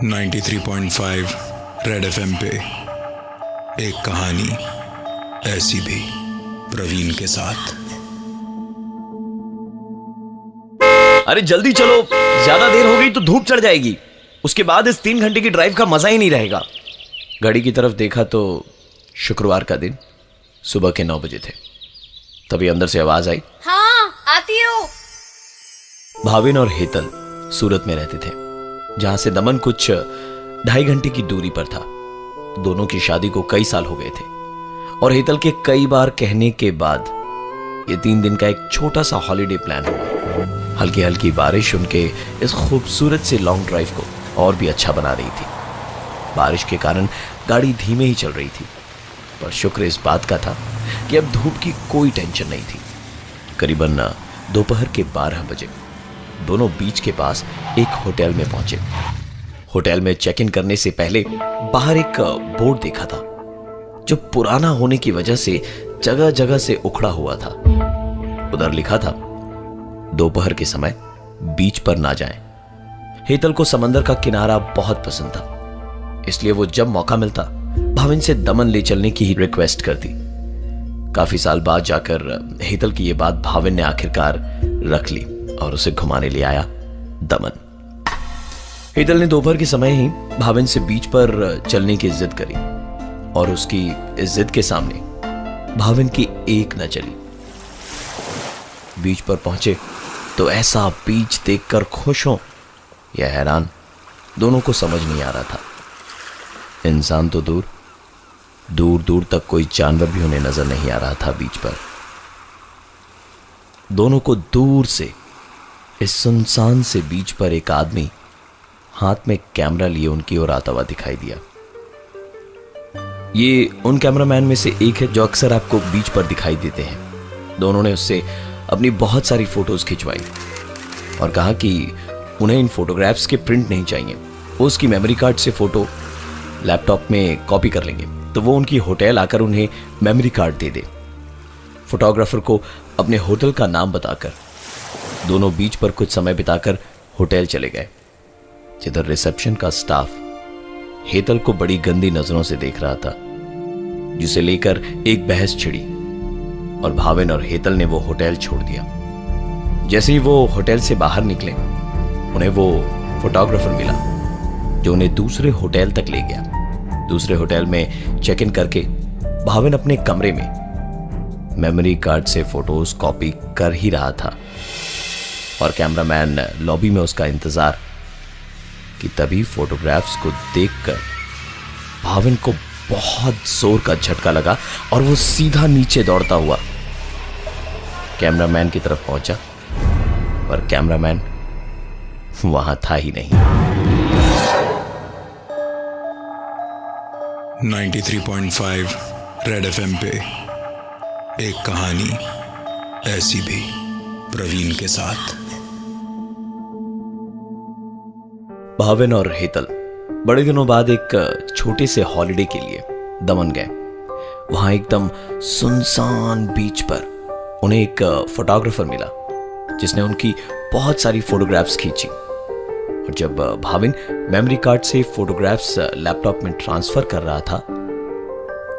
93.5 red FM पे एक कहानी ऐसी भी, प्रवीण के साथ। अरे जल्दी चलो, ज्यादा देर हो गई तो धूप चढ़ जाएगी। उसके बाद इस 3 घंटे की ड्राइव का मजा ही नहीं रहेगा। घड़ी की तरफ देखा तो शुक्रवार का दिन सुबह के 9 बजे थे। तभी अंदर से आवाज आई, हाँ आती हूँ। भाविन और हेतल सूरत में रहते थे, जहां से दमन कुछ 2.5 घंटे की दूरी पर था। दोनों की शादी को कई साल हो गए थे और हेतल के कई बार कहने के बाद ये 3 दिन का एक छोटा सा हॉलिडे प्लान हुआ। हल्की हल्की बारिश उनके इस खूबसूरत से लॉन्ग ड्राइव को और भी अच्छा बना रही थी। बारिश के कारण गाड़ी धीमे ही चल रही थी, पर शुक्र इस बात का था कि अब धूप की कोई टेंशन नहीं थी। करीबन दोपहर के 12 बजे दोनों बीच के पास एक होटल में पहुंचे। होटल में चेक इन करने से पहले बाहर एक बोर्ड देखा था, जो पुराना होने की वजह से जगह जगह से उखड़ा हुआ था। उधर लिखा था, दोपहर के समय बीच पर ना जाएं। हेतल को समंदर का किनारा बहुत पसंद था, इसलिए वो जब मौका मिलता भाविन से दमन ले चलने की ही रिक्वेस्ट करती। काफी साल बाद जाकर हेतल की यह बात भाविन ने आखिरकार रख ली और उसे घुमाने ले आया दमन। हेतल ने दोपहर के समय ही भाविन से बीच पर चलने की जिद करी और उसकी इस जिद के सामने भाविन की एक न चली। बीच पर पहुंचे तो ऐसा बीच देखकर खुश हो या हैरान, दोनों को समझ नहीं आ रहा था। इंसान तो दूर दूर दूर तक कोई जानवर भी उन्हें नजर नहीं आ रहा था बीच पर। दोनों को दूर से इस सुनसान से बीच पर एक आदमी हाथ में कैमरा लिए उनकी ओर आता हुआ दिखाई दिया। ये उन कैमरामैन में से एक है जो अक्सर आपको बीच पर दिखाई देते हैं। दोनों ने उससे अपनी बहुत सारी फोटोज खिंचवाई और कहा कि उन्हें इन फोटोग्राफ्स के प्रिंट नहीं चाहिए, वो उसकी मेमोरी कार्ड से फोटो लैपटॉप में कॉपी कर लेंगे, तो वो उनकी होटल आकर उन्हें मेमोरी कार्ड दे दे। फोटोग्राफर को अपने होटल का नाम बताकर दोनों बीच पर कुछ समय बिताकर होटल चले गए, जिधर रिसेप्शन का स्टाफ हेतल को बड़ी गंदी नजरों से देख रहा था, जिसे लेकर एक बहस छिड़ी और भाविन और हेतल ने वो होटल छोड़ दिया। जैसे ही वो होटल से बाहर निकले, उन्हें वो फोटोग्राफर मिला जो उन्हें दूसरे होटल तक ले गया। दूसरे होटल में चेक इन करके भाविन अपने कमरे में मेमोरी कार्ड से फोटोज कॉपी कर ही रहा था और कैमरामैन लॉबी में उसका इंतजार, कि तभी फोटोग्राफ्स को देखकर भाविन को बहुत जोर का झटका लगा और वो सीधा नीचे दौड़ता हुआ कैमरामैन की तरफ पहुंचा, पर कैमरामैन वहां था ही नहीं। 93.5 रेड एफएम पे एक कहानी ऐसी भी, प्रवीण के साथ। भाविन और हेतल बड़े दिनों बाद एक छोटे से हॉलिडे के लिए दमन गए। वहां एकदम सुनसान बीच पर उन्हें एक फोटोग्राफर मिला जिसने उनकी बहुत सारी फोटोग्राफ्स खींची। और जब भाविन मेमोरी कार्ड से फोटोग्राफ्स लैपटॉप में ट्रांसफर कर रहा था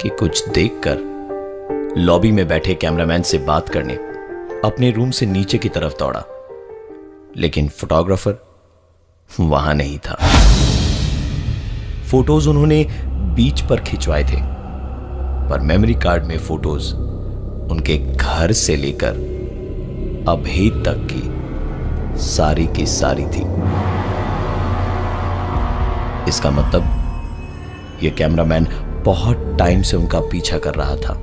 कि कुछ देखकर लॉबी में बैठे कैमरामैन से बात करने अपने रूम से नीचे की तरफ दौड़ा, लेकिन फोटोग्राफर वहां नहीं था। फोटोज उन्होंने बीच पर खिंचवाए थे, पर मेमोरी कार्ड में फोटोज उनके घर से लेकर अभेद तक की सारी थी। इसका मतलब यह कैमरामैन बहुत टाइम से उनका पीछा कर रहा था,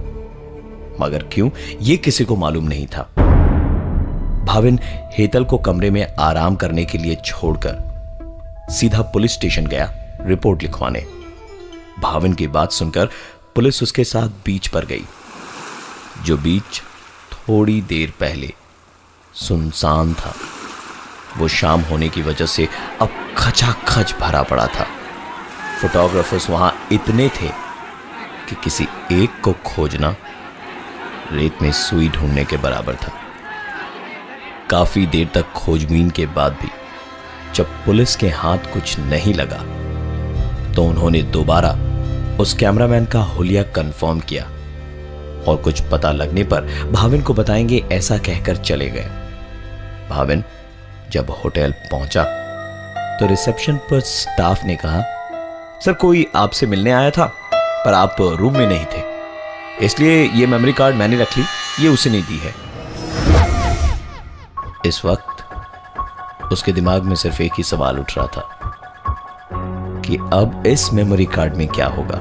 मगर क्यों यह किसी को मालूम नहीं था। भाविन हेतल को कमरे में आराम करने के लिए छोड़कर सीधा पुलिस स्टेशन गया रिपोर्ट लिखवाने। भाविन की बात सुनकर पुलिस उसके साथ बीच पर गई, जो बीच थोड़ी देर पहले सुनसान था। वो शाम होने की वजह से अब खचाखच भरा पड़ा था। फोटोग्राफर्स वहां इतने थे कि किसी एक को खोजना रेत में सुई ढूंढने के बराबर था। काफी देर तक खोजबीन के बाद भी जब पुलिस के हाथ कुछ नहीं लगा, तो उन्होंने दोबारा उस कैमरामैन का हुलिया कंफर्म किया और कुछ पता लगने पर भाविन को बताएंगे ऐसा कहकर चले गए। भाविन जब होटल पहुंचा तो रिसेप्शन पर स्टाफ ने कहा, सर कोई आपसे मिलने आया था पर आप रूम में नहीं थे, इसलिए ये मेमोरी कार्ड मैंने रख ली, ये उसे नहीं दी है। इस वक्त उसके दिमाग में सिर्फ एक ही सवाल उठ रहा था कि अब इस मेमोरी कार्ड में क्या होगा।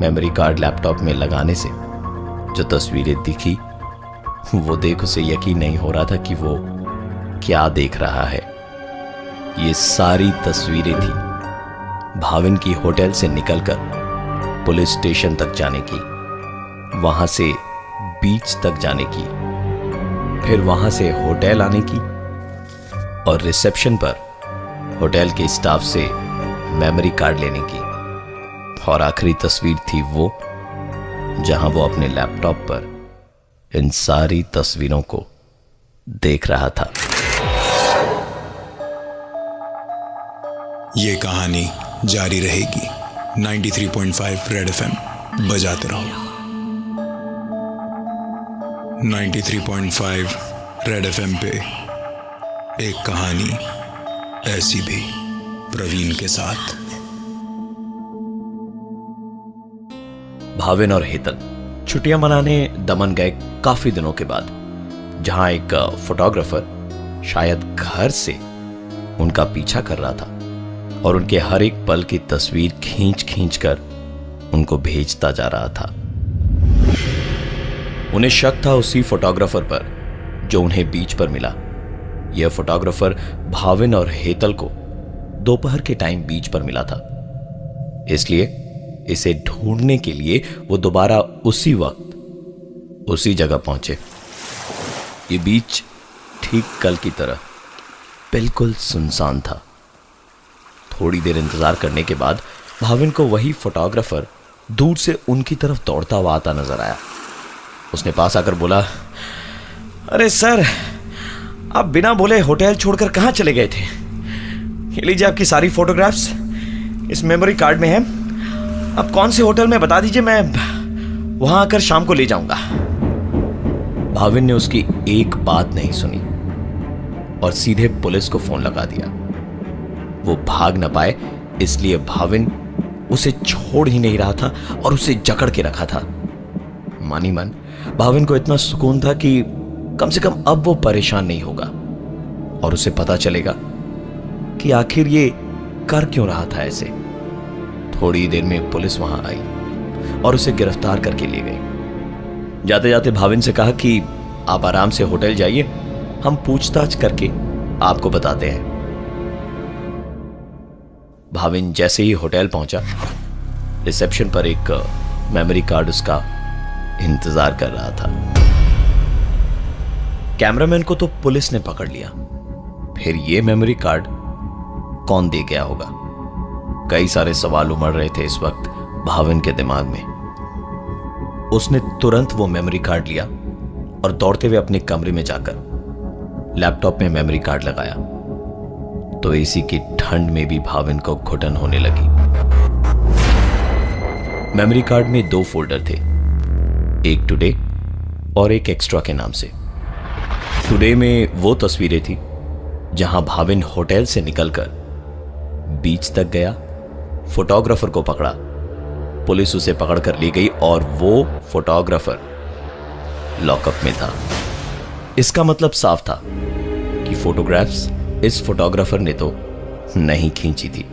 मेमोरी कार्ड लैपटॉप में लगाने से जो तस्वीरें दिखी वो देख उसे यकीन नहीं हो रहा था कि वो क्या देख रहा है। ये सारी तस्वीरें थी भाविन की होटल से निकलकर पुलिस स्टेशन तक जाने की, वहां से बीच तक जाने की, फिर वहां से होटल आने की और रिसेप्शन पर होटल के स्टाफ से मेमोरी कार्ड लेने की। और आखिरी तस्वीर थी वो जहां वो अपने लैपटॉप पर इन सारी तस्वीरों को देख रहा था। ये कहानी जारी रहेगी। 93.5 रेड एफएम बजाते रहो। 93.5 रेड एफएम पे एक कहानी ऐसी भी, प्रवीण के साथ। भाविन और हेतल छुट्टियां मनाने दमन गए काफी दिनों के बाद, जहां एक फोटोग्राफर शायद घर से उनका पीछा कर रहा था और उनके हर एक पल की तस्वीर खींच खींच कर उनको भेजता जा रहा था। उन्हें शक था उसी फोटोग्राफर पर जो उन्हें बीच पर मिला। यह फोटोग्राफर भाविन और हेतल को दोपहर के टाइम बीच पर मिला था, इसलिए इसे ढूंढने के लिए वो दोबारा उसी वक्त उसी जगह पहुंचे। ये बीच ठीक कल की तरह बिल्कुल सुनसान था। थोड़ी देर इंतजार करने के बाद भाविन को वही फोटोग्राफर दूर से उनकी तरफ दौड़ता हुआ आता नजर आया। उसने पास आकर बोला, अरे सर, आप बिना बोले होटल छोड़कर कहां चले गए थे? ये लीजिए आपकी सारी फोटोग्राफ्स इस मेमोरी कार्ड में है। आप कौन से होटल में बता दीजिए, मैं वहां आकर शाम को ले जाऊंगा। भाविन ने उसकी एक बात नहीं सुनी और सीधे पुलिस को फोन लगा दिया। वो भाग न पाए इसलिए भाविन उसे छोड़ ही नहीं रहा था और उसे जकड़ के रखा था। मानी मन भाविन को इतना सुकून था कि कम से कम अब वो परेशान नहीं होगा और उसे पता चलेगा कि आखिर ये कर क्यों रहा था ऐसे। थोड़ी देर में पुलिस वहां आई और उसे गिरफ्तार करके ले गई। जाते जाते भाविन से कहा कि आप आराम से होटल जाइए, हम पूछताछ करके आपको बताते हैं। भाविन जैसे ही होटल पहुंचा, रिसेप्शन पर एक मेमोरी कार्ड उसका इंतजार कर रहा था। कैमरामैन को तो पुलिस ने पकड़ लिया, फिर ये मेमोरी कार्ड कौन दे गया होगा? कई सारे सवाल उमड़ रहे थे इस वक्त भाविन के दिमाग में। उसने तुरंत वो मेमोरी कार्ड लिया और दौड़ते हुए अपने कमरे में जाकर लैपटॉप में मेमोरी कार्ड लगाया तो एसी की ठंड में भी भाविन को घुटन होने लगी। मेमोरी कार्ड में 2 फोल्डर थे, एक टुडे और एक एक्स्ट्रा के नाम से। टुडे में वो तस्वीरें थी जहां भाविन होटल से निकलकर बीच तक गया, फोटोग्राफर को पकड़ा, पुलिस उसे पकड़कर ले गई और वो फोटोग्राफर लॉकअप में था। इसका मतलब साफ था कि फोटोग्राफ्स इस फोटोग्राफर ने तो नहीं खींची थी।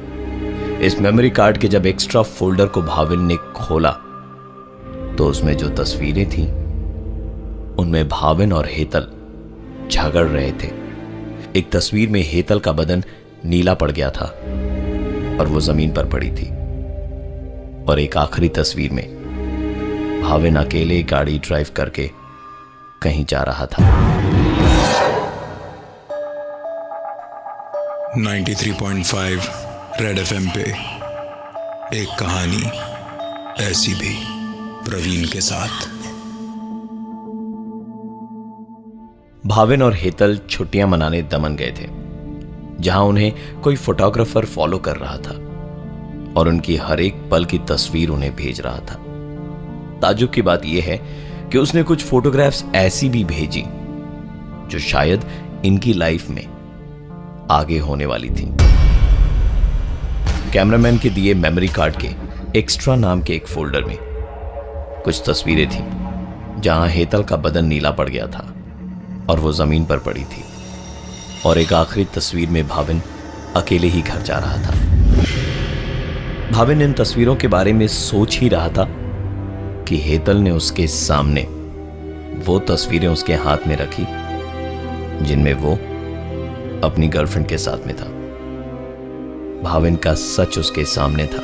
इस मेमोरी कार्ड के जब एक्स्ट्रा फोल्डर को भाविन ने खोला तो उसमें जो तस्वीरें थीं उनमें भाविन और हेतल झगड़ रहे थे। एक तस्वीर में हेतल का बदन नीला पड़ गया था और वो जमीन पर पड़ी थी, और एक आखिरी तस्वीर में भाविन अकेले गाड़ी ड्राइव करके कहीं जा रहा था। 93.5 रेड एफएम पे एक कहानी ऐसी भी, प्रवीण के साथ। भाविन और हेतल छुट्टियां मनाने दमन गए थे, जहां उन्हें कोई फोटोग्राफर फॉलो कर रहा था। और उनकी हर एक पल की तस्वीर उन्हें भेज रहा था। ताज्जुब की बात यह है कि उसने कुछ फोटोग्राफ्स ऐसी भी भेजी जो शायद इनकी लाइफ में आगे होने वाली थी। कैमरामैन के दिए मेमोरी कार्ड के एक्स्ट्रा नाम के एक फोल्डर में कुछ तस्वीरें थी जहां हेतल का बदन नीला पड़ गया था और वो जमीन पर पड़ी थी, और एक आखिरी तस्वीर में भाविन अकेले ही घर जा रहा था। भाविन इन तस्वीरों के बारे में सोच ही रहा था कि हेतल ने उसके सामने वो तस्वीरें उसके हाथ में रखी जिनमें वो अपनी गर्लफ्रेंड के साथ में था। भाविन का सच उसके सामने था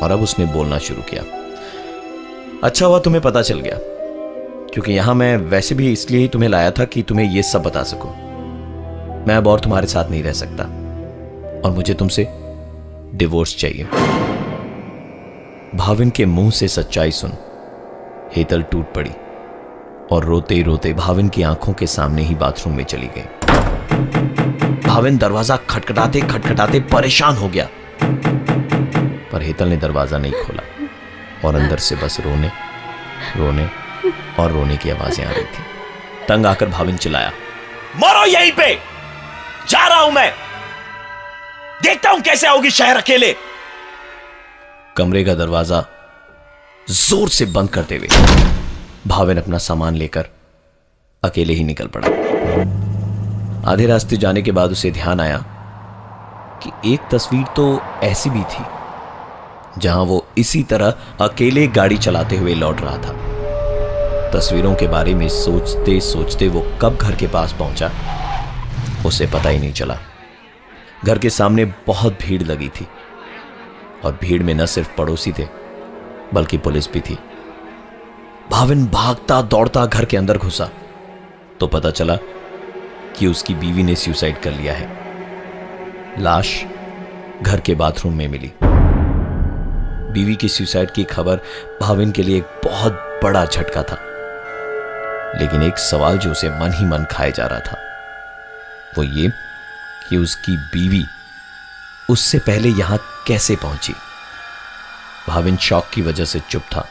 और अब उसने बोलना शुरू किया। अच्छा हुआ तुम्हें पता चल गया, क्योंकि यहां मैं वैसे भी इसलिए ही तुम्हें लाया था कि तुम्हें यह सब बता सकूं। मैं अब और तुम्हारे साथ नहीं रह सकता और मुझे तुमसे डिवोर्स चाहिए। भाविन के मुंह से सच्चाई सुन हेतल टूट पड़ी और रोते रोते भाविन की आंखों के सामने ही बाथरूम में चली गई। भाविन दरवाजा खटखटाते खटखटाते परेशान हो गया, पर हेतल ने दरवाजा नहीं खोला और अंदर से बस रोने रोने और रोने की आवाजें आ रही थी। तंग आकर भाविन चिल्लाया, मरो यहीं पे, जा रहा हूं मैं, देखता हूं कैसे आओगी शहर अकेले। कमरे का दरवाजा जोर से बंद करते हुए भाविन अपना सामान लेकर अकेले ही निकल पड़ा। आधे रास्ते जाने के बाद उसे ध्यान आया कि एक तस्वीर तो ऐसी भी थी जहां वो इसी तरह अकेले गाड़ी चलाते हुए लौट रहा था। तस्वीरों के बारे में सोचते सोचते वो कब घर के पास पहुंचा उसे पता ही नहीं चला। घर के सामने बहुत भीड़ लगी थी और भीड़ में न सिर्फ पड़ोसी थे बल्कि पुलिस भी थी। भाविन भागता दौड़ता घर के अंदर घुसा तो पता चला कि उसकी बीवी ने सुसाइड कर लिया है। लाश घर के बाथरूम में मिली। बीवी की सुसाइड की खबर भाविन के लिए एक बहुत बड़ा झटका था, लेकिन एक सवाल जो उसे मन ही मन खाए जा रहा था वो ये कि उसकी बीवी उससे पहले यहां कैसे पहुंची। भाविन शॉक की वजह से चुप था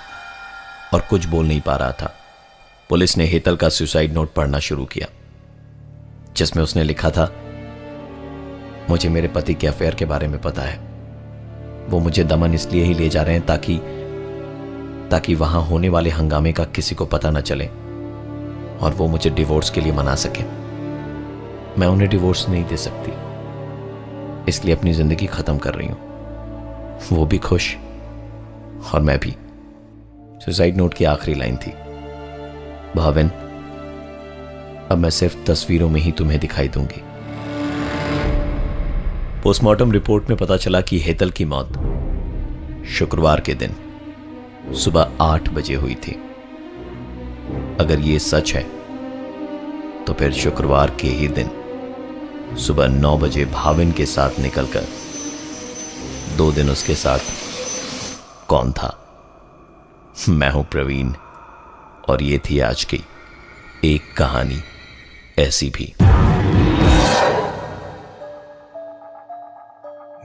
और कुछ बोल नहीं पा रहा था। पुलिस ने हेतल का सुसाइड नोट पढ़ना शुरू किया जिसमें उसने लिखा था, मुझे मेरे पति के अफेयर के बारे में पता है। वो मुझे दमन इसलिए ही ले जा रहे हैं ताकि वहां होने वाले हंगामे का किसी को पता न चले और वो मुझे डिवोर्स के लिए मना सके। मैं उन्हें डिवोर्स नहीं दे सकती, इसलिए अपनी जिंदगी खत्म कर रही हूं। वो भी खुश और मैं भी। सुसाइड नोट की आखिरी लाइन थी, भाविन अब मैं सिर्फ तस्वीरों में ही तुम्हें दिखाई दूंगी। पोस्टमार्टम रिपोर्ट में पता चला कि हेतल की मौत शुक्रवार के दिन सुबह 8 बजे हुई थी। अगर ये सच है तो फिर शुक्रवार के ही दिन सुबह 9 बजे भाविन के साथ निकलकर 2 दिन उसके साथ कौन था? मैं हूं प्रवीण और ये थी आज की एक कहानी ऐसी भी।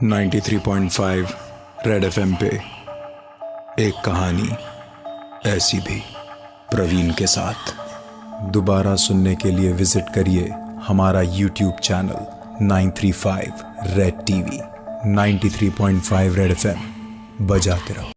93.5 रेड एफएम पे एक कहानी ऐसी भी प्रवीण के साथ। दोबारा सुनने के लिए विजिट करिए हमारा YouTube channel 935 red TV. 93.5 red FM बजाते रहो।